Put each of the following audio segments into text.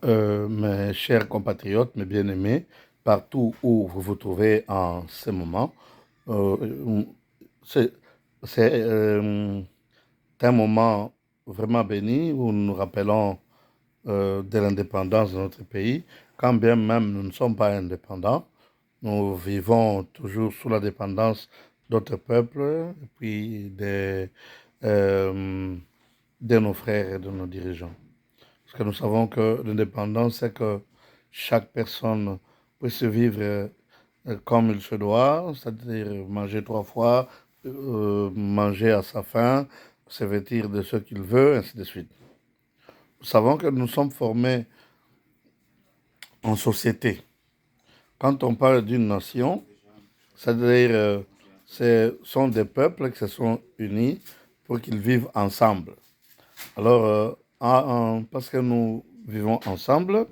Mes chers compatriotes, mes bien-aimés, partout où vous vous trouvez en ce moment. Euh, c'est c'est un moment vraiment béni où nous nous rappelons de l'indépendance de notre pays, quand bien même nous ne sommes pas indépendants. Nous vivons toujours sous la dépendance d'autres peuples et puis euh, de nos frères et de nos dirigeants. Parce que nous savons que l'indépendance, c'est que chaque personne puisse vivre comme il se doit, c'est-à-dire manger trois fois, manger à sa faim, se vêtir de ce qu'il veut, ainsi de suite. Nous savons que nous sommes formés en société. Quand on parle d'une nation, c'est-à-dire ce sont des peuples qui se sont unis pour qu'ils vivent ensemble. Alors, parce que nous vivons ensemble,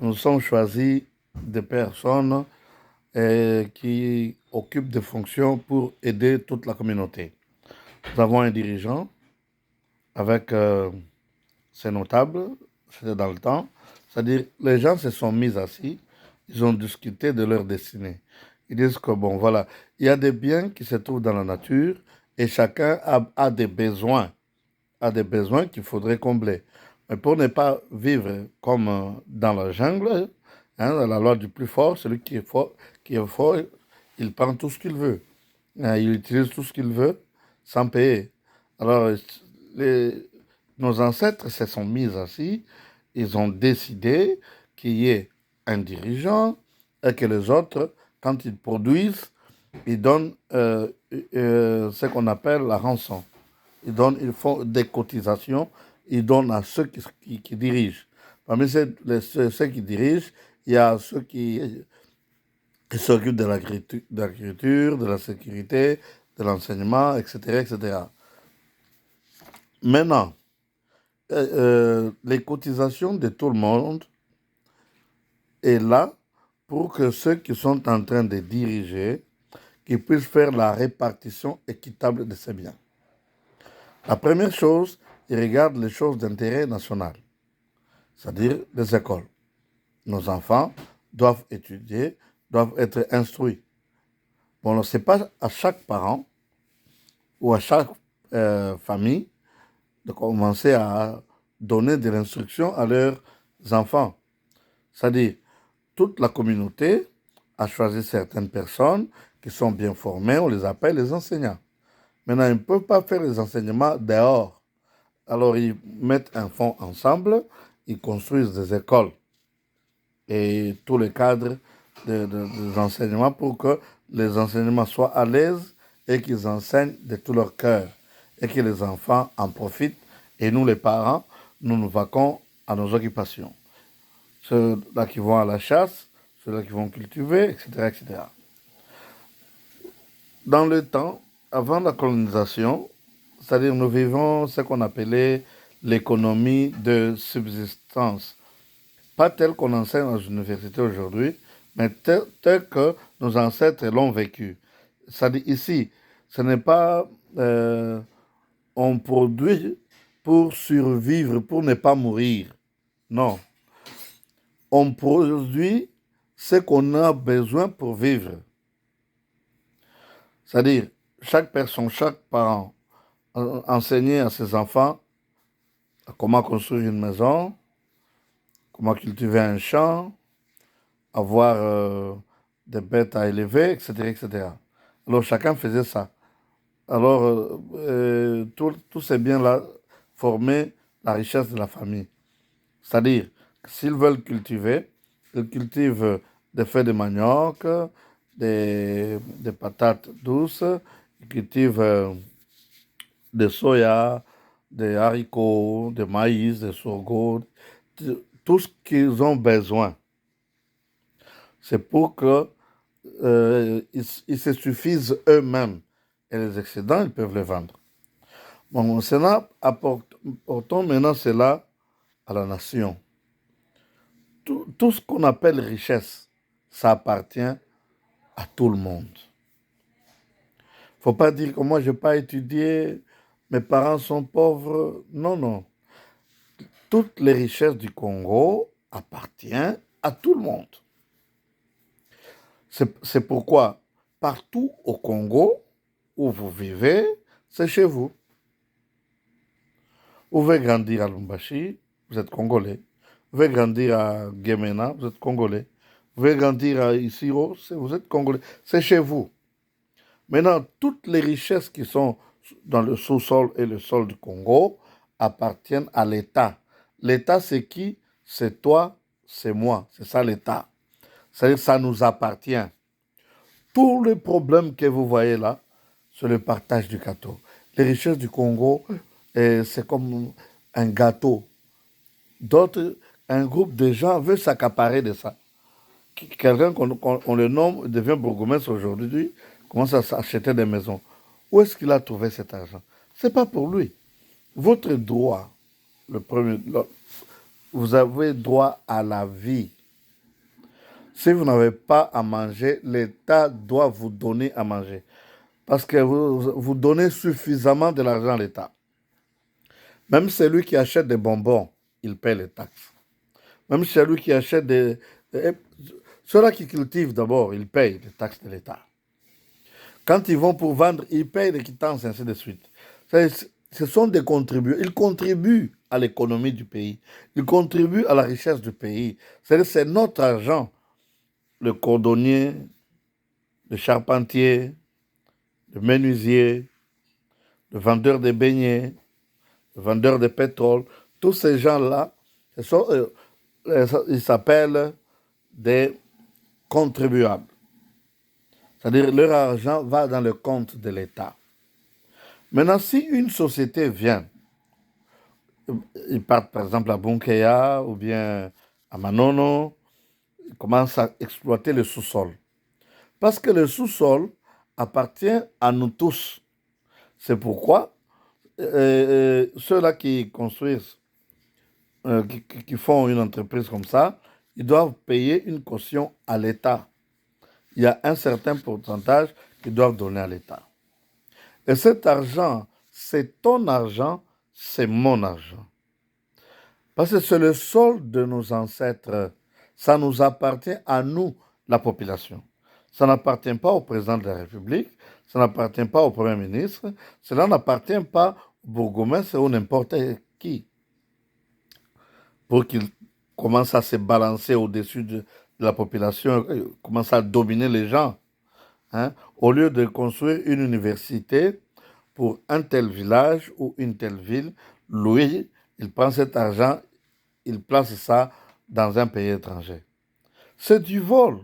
nous sommes choisis des personnes qui occupent des fonctions pour aider toute la communauté. Nous avons un dirigeant avec ses notables, c'était dans le temps, c'est-à-dire les gens se sont mis assis, ils ont discuté de leur destinée. Ils disent que bon, voilà, il y a des biens qui se trouvent dans la nature et chacun a des besoins qu'il faudrait combler. Mais pour ne pas vivre comme dans la jungle, hein, dans la loi du plus fort, celui qui est fort, il prend tout ce qu'il veut. Hein, il utilise tout ce qu'il veut sans payer. Alors, les- nos ancêtres se sont mis assis, ils ont décidé qu'il y ait un dirigeant et que les autres, quand ils produisent, ils donnent ce qu'on appelle la rançon. Ils font des cotisations, ils donnent à ceux qui dirigent. Parmi ceux qui dirigent, il y a ceux qui s'occupent de l'agriculture, de la sécurité, de l'enseignement, etc., etc. Maintenant, les cotisations de tout le monde est là pour que ceux qui sont en train de diriger, qu'ils puissent faire la répartition équitable de ces biens. La première chose, ils regardent les choses d'intérêt national, c'est-à-dire les écoles. Nos enfants doivent étudier, doivent être instruits. Bon, ce n'est pas à chaque parent ou à chaque famille de commencer à donner de l'instruction à leurs enfants. C'est-à-dire, toute la communauté a choisi certaines personnes qui sont bien formées, on les appelle les enseignants. Maintenant, ils ne peuvent pas faire les enseignements dehors. Alors, ils mettent un fonds ensemble, ils construisent des écoles et tous les cadres des enseignements pour que les enseignements soient à l'aise et qu'ils enseignent de tout leur cœur et que les enfants en profitent et nous les parents, nous nous vaquons à nos occupations. Ceux-là qui vont à la chasse, ceux-là qui vont cultiver, etc., etc. Dans le temps, avant la colonisation, c'est-à-dire nous vivons ce qu'on appelait l'économie de subsistance. Pas telle qu'on enseigne aux universités aujourd'hui, mais telle que nos ancêtres l'ont vécu. C'est-à-dire ici, ce n'est pas on produit pour survivre, pour ne pas mourir. Non. On produit ce qu'on a besoin pour vivre. C'est-à-dire, chaque personne, chaque parent enseigner à ses enfants comment construire une maison, comment cultiver un champ, avoir des bêtes à élever, etc., etc. Alors chacun faisait ça. Alors tous ces biens-là formaient la richesse de la famille. C'est-à-dire, s'ils veulent cultiver, ils cultivent des feuilles de manioc, des patates douces, ils cultivent des soya, des haricots, des maïs, des sorgho, tout ce qu'ils ont besoin. C'est pour que ils se suffisent eux-mêmes. Et les excédents, ils peuvent les vendre. Bon, cela apportons maintenant cela à la nation. Tout ce qu'on appelle richesse, ça appartient à tout le monde. Faut pas dire que moi, je n'ai pas étudié, mes parents sont pauvres. Non, non. Toutes les richesses du Congo appartient à tout le monde. C'est pourquoi, partout au Congo où vous vivez, c'est chez vous. Vous pouvez grandir à Lumbashi, vous êtes Congolais. Vous pouvez grandir à Gemena, vous êtes Congolais. Vous pouvez grandir à Isiro, vous êtes Congolais. C'est chez vous. Maintenant, toutes les richesses qui sont dans le sous-sol et le sol du Congo appartiennent à l'État. L'État, c'est qui? C'est toi, c'est moi. C'est ça l'État. C'est-à-dire que ça nous appartient. Tous les problèmes que vous voyez là, c'est le partage du gâteau. Les richesses du Congo, c'est comme un gâteau. D'autres, un groupe de gens veut s'accaparer de ça. Quelqu'un qu'on le nomme devient bourgmestre aujourd'hui, commence à s'acheter des maisons. Où est-ce qu'il a trouvé cet argent? Ce n'est pas pour lui. Votre droit, vous avez droit à la vie. Si vous n'avez pas à manger, l'État doit vous donner à manger. Parce que vous donnez suffisamment de l'argent à l'État. Même celui qui achète des bonbons, il paie les taxes. Même celui qui achète des... Ceux-là qui cultivent d'abord, ils payent les taxes de l'État. Quand ils vont pour vendre, ils payent les quittances, ainsi de suite. Ce sont des contributeurs. Ils contribuent à l'économie du pays. Ils contribuent à la richesse du pays. C'est notre argent. Le cordonnier, le charpentier, le menuisier, le vendeur de beignets, le vendeur de pétrole, tous ces gens-là, ils s'appellent des contribuables. C'est-à-dire leur argent va dans le compte de l'État. Maintenant, si une société vient, ils partent par exemple à Bunkeya ou bien à Manono, ils commencent à exploiter le sous-sol. Parce que le sous-sol appartient à nous tous. C'est pourquoi ceux-là qui construisent, qui font une entreprise comme ça, ils doivent payer une caution à l'État. Il y a un certain pourcentage qu'ils doivent donner à l'État. Et cet argent, c'est ton argent, c'est mon argent. Parce que c'est le sol de nos ancêtres. Ça nous appartient à nous, la population. Ça n'appartient pas au président de la République, ça n'appartient pas au Premier ministre, cela n'appartient pas au bourgmestre ou n'importe qui. Pour qu'il commence à se balancer au-dessus de la population, commence à dominer les gens. Hein, au lieu de construire une université pour un tel village ou une telle ville, lui, il prend cet argent, il place ça dans un pays étranger. C'est du vol.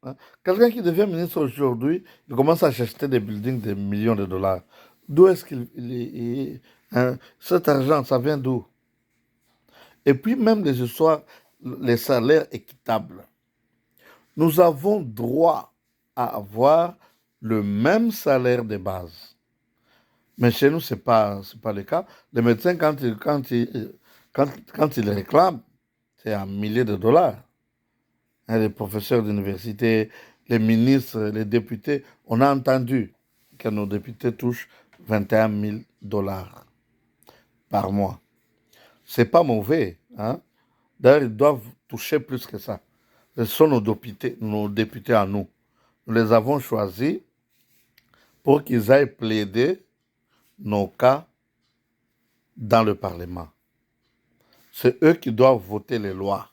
Hein. Quelqu'un qui devient ministre aujourd'hui, il commence à acheter des buildings de millions de dollars. D'où est-ce hein, cet argent, ça vient d'où? Et puis même les histoires, les salaires équitables. Nous avons droit à avoir le même salaire de base. Mais chez nous, ce n'est pas le cas. Les médecins, quand ils réclament, c'est un millier de dollars. Hein, les professeurs d'université, les ministres, les députés, on a entendu que nos députés touchent 21 000 dollars par mois. Ce n'est pas mauvais. Hein? D'ailleurs, ils doivent toucher plus que ça. Ce sont nos députés à nous. Nous les avons choisis pour qu'ils aillent plaider nos cas dans le Parlement. C'est eux qui doivent voter les lois.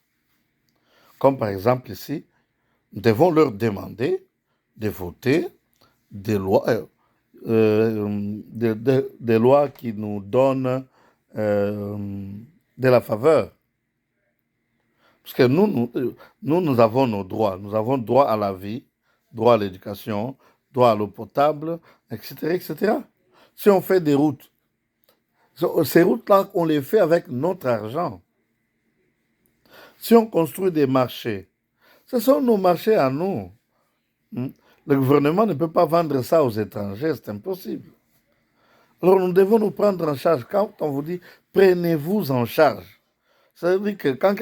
Comme par exemple ici, nous devons leur demander de voter des lois, des lois qui nous donnent de la faveur. Parce que nous avons nos droits. Nous avons droit à la vie, droit à l'éducation, droit à l'eau potable, etc., etc. Si on fait des routes, ces routes-là, on les fait avec notre argent. Si on construit des marchés, ce sont nos marchés à nous. Le gouvernement ne peut pas vendre ça aux étrangers, c'est impossible. Alors nous devons nous prendre en charge. Quand on vous dit prenez-vous en charge, ça veut dire que quand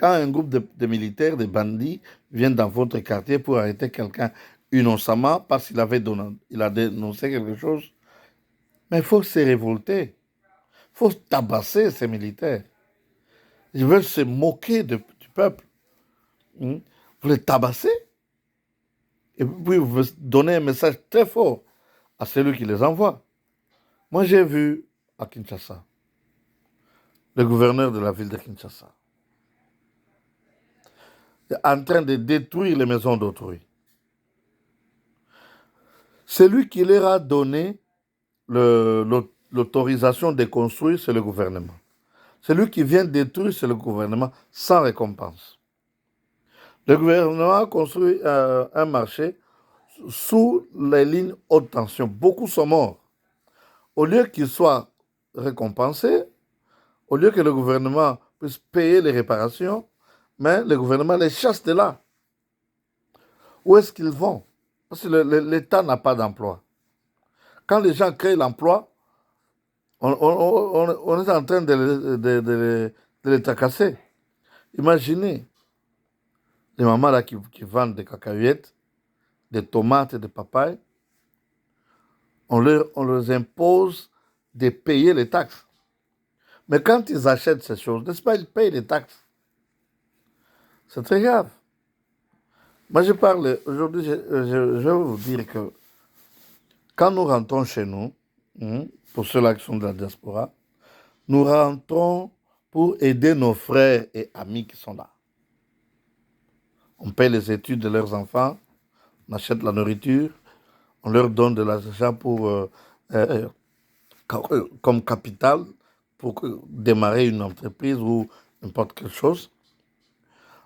un groupe de militaires, de bandits, viennent dans votre quartier pour arrêter quelqu'un innocemment parce qu'il a dénoncé quelque chose, mais il faut se révolter. Il faut tabasser ces militaires. Ils veulent se moquer du peuple. Vous les tabassez. Et puis vous donnez un message très fort à celui qui les envoie. Moi, j'ai vu à Kinshasa, le gouverneur de la ville de Kinshasa, en train de détruire les maisons d'autrui. Celui qui leur a donné l'autorisation de construire, c'est le gouvernement. Celui qui vient détruire, c'est le gouvernement sans récompense. Le gouvernement a construit un marché sous les lignes haute tension. Beaucoup sont morts. Au lieu qu'ils soient récompensés, au lieu que le gouvernement puisse payer les réparations, mais le gouvernement les chasse de là. Où est-ce qu'ils vont? Parce que l'État n'a pas d'emploi. Quand les gens créent l'emploi, on est en train de les tracasser. Imaginez les mamans là qui vendent des cacahuètes, des tomates et des papayes. On leur impose de payer les taxes. Mais quand ils achètent ces choses, n'est-ce pas, ils payent les taxes. C'est très grave. Moi, je parle, aujourd'hui, je vais vous dire que quand nous rentrons chez nous, pour ceux-là qui sont de la diaspora, nous rentrons pour aider nos frères et amis qui sont là. On paye les études de leurs enfants, on achète la nourriture, on leur donne de l'argent comme capital pour démarrer une entreprise ou n'importe quelle chose.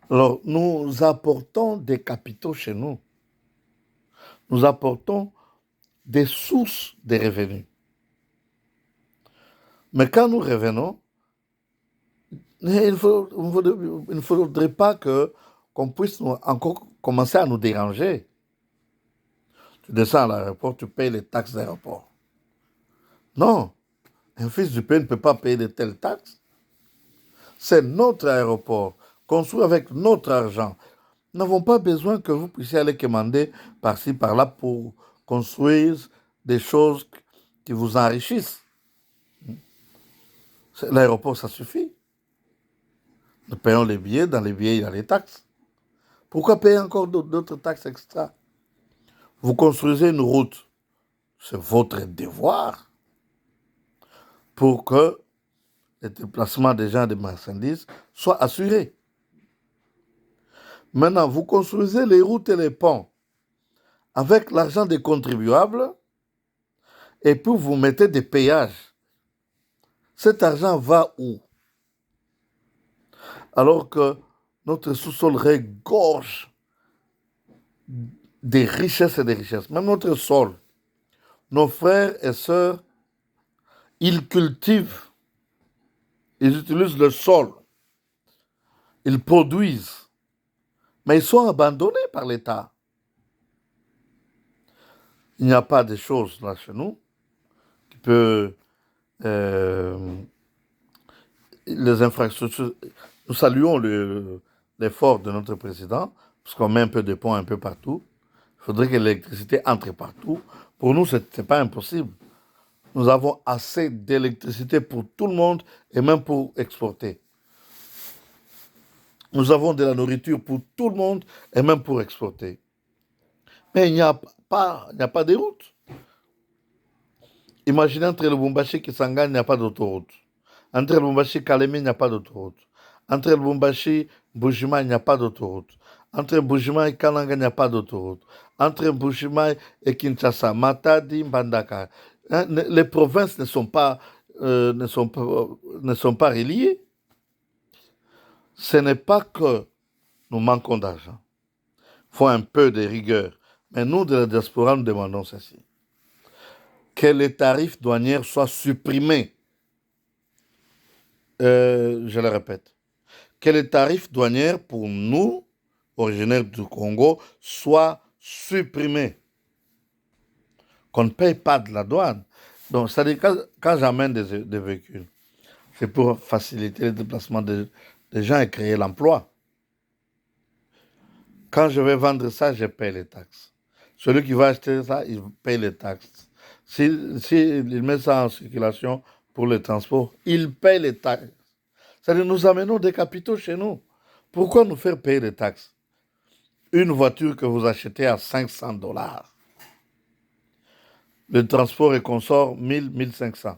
Alors, nous apportons des capitaux chez nous. Nous apportons des sources de revenus. Mais quand nous revenons, il ne faudrait pas qu'on puisse encore commencer à nous déranger. Tu descends à l'aéroport, tu payes les taxes d'aéroport. Non, un fils du pays ne peut pas payer de telles taxes. C'est notre aéroport, construit avec notre argent. Nous n'avons pas besoin que vous puissiez aller commander par-ci, par-là pour construire des choses qui vous enrichissent. L'aéroport, ça suffit. Nous payons les billets, dans les billets, il y a les taxes. Pourquoi payer encore d'autres taxes extra? Vous construisez une route, c'est votre devoir pour que les déplacements des gens et des marchandises soient assurés. Maintenant, vous construisez les routes et les ponts avec l'argent des contribuables et puis vous mettez des péages. Cet argent va où? Alors que notre sous-sol regorge des richesses et des richesses. Même notre sol, nos frères et sœurs, ils cultivent, ils utilisent le sol, ils produisent, mais ils sont abandonnés par l'État. Il n'y a pas de choses là chez nous qui peut les infrastructures. Nous saluons l'effort de notre président, parce qu'on met un peu de ponts un peu partout. Il faudrait que l'électricité entre partout. Pour nous, ce n'est pas impossible. Nous avons assez d'électricité pour tout le monde et même pour exporter. Nous avons de la nourriture pour tout le monde et même pour exporter. Mais il n'y a pas de route. Imaginez entre Lubumbashi et Kisangani, il n'y a pas d'autoroute. Entre Lubumbashi et Kalemi, il n'y a pas d'autoroute. Entre Lubumbashi et Bujima, il n'y a pas d'autoroute. Entre Bujima et Kananga, il n'y a pas d'autoroute. Entre Bujima et Kinshasa, Matadi, Mbandaka, les provinces ne sont pas reliées. Ce n'est pas que nous manquons d'argent. Il faut un peu de rigueur. Mais nous, de la diaspora, nous demandons ceci. Que les tarifs douaniers soient supprimés. Je le répète. Que les tarifs douaniers pour nous, originaires du Congo, soient supprimés. Qu'on ne paye pas de la douane. Donc, c'est-à-dire quand j'amène des véhicules, c'est pour faciliter le déplacement des gens et créer l'emploi. Quand je vais vendre ça, je paye les taxes. Celui qui va acheter ça, il paye les taxes. S'il met ça en circulation pour le transport, il paye les taxes. C'est-à-dire nous amenons des capitaux chez nous Pourquoi nous faire payer des taxes? Une voiture que vous achetez à 500 dollars, le transport et consort 1000, 1500.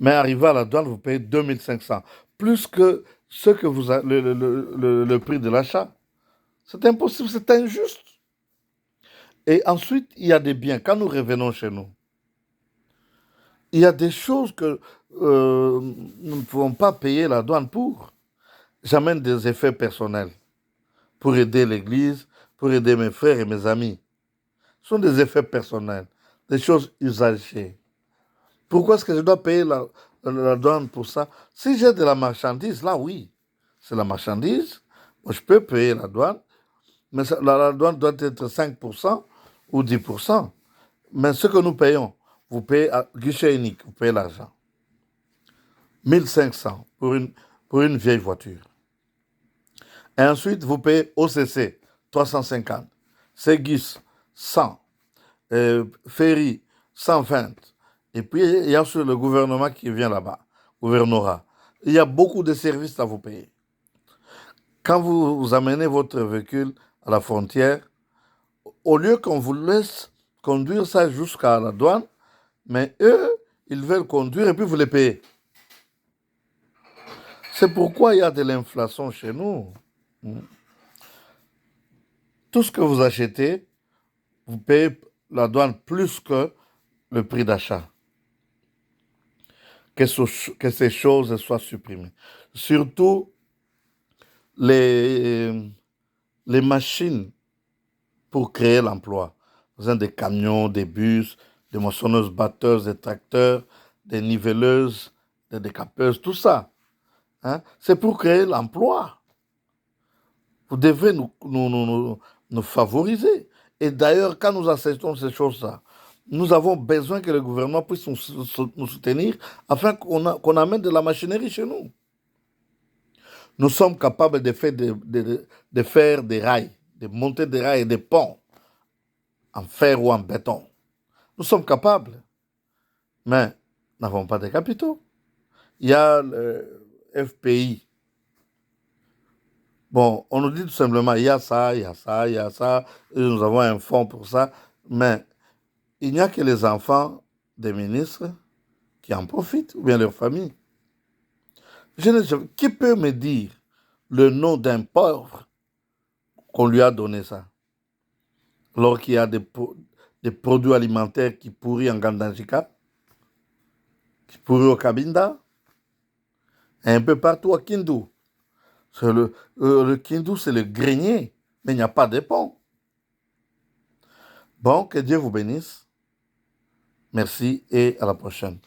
Mais arrivé à la douane, vous payez 2500, plus que ce que vous a, le prix de l'achat. C'est impossible, c'est injuste. Et ensuite, il y a des biens. Quand nous revenons chez nous, il y a des choses que nous ne pouvons pas payer la douane pour. J'amène des effets personnels pour aider l'Église, pour aider mes frères et mes amis. Ce sont des effets personnels, des choses usagées. Pourquoi est-ce que je dois payer la douane pour ça? Si j'ai de la marchandise, là oui, c'est la marchandise. Moi, je peux payer la douane, mais la douane doit être 5% ou 10%. Mais ce que nous payons, vous payez à guichet unique, vous payez l'argent. 1500 pour une vieille voiture. Et ensuite, vous payez OCC, 350. Ségis, 100. Ferry, 120. Et puis, il y a sur le gouvernement qui vient là-bas, gouvernorat. Il y a beaucoup de services à vous payer. Quand vous amenez votre véhicule à la frontière, au lieu qu'on vous laisse conduire ça jusqu'à la douane, mais eux, ils veulent conduire et puis vous les payez. C'est pourquoi il y a de l'inflation chez nous. Tout ce que vous achetez, vous payez la douane plus que le prix d'achat. Que ces choses soient supprimées. Surtout les, les machines pour créer l'emploi. Vous avez des camions, des bus, des moissonneuses batteuses, des tracteurs, des niveleuses, des décapeuses, tout ça. Hein? C'est pour créer l'emploi. Vous devez nous favoriser. Et d'ailleurs, quand nous acceptons ces choses-là, nous avons besoin que le gouvernement puisse nous soutenir afin qu'on amène de la machinerie chez nous. Nous sommes capables de faire des rails, de monter des rails et des ponts en fer ou en béton. Nous sommes capables, mais nous n'avons pas de capitaux. Il y a le FPI. Bon, on nous dit tout simplement, il y a ça, il y a ça, il y a ça, et nous avons un fonds pour ça, mais il n'y a que les enfants des ministres qui en profitent, ou bien leur famille. Qui peut me dire le nom d'un pauvre qu'on lui a donné ça? Alors qu'il y a des produits alimentaires qui pourrissent en Gandanjika, qui pourrissent au Cabinda, et un peu partout à Kindu. Le Kindu, c'est le grenier, mais il n'y a pas de pont. Bon, que Dieu vous bénisse. Merci et à la prochaine.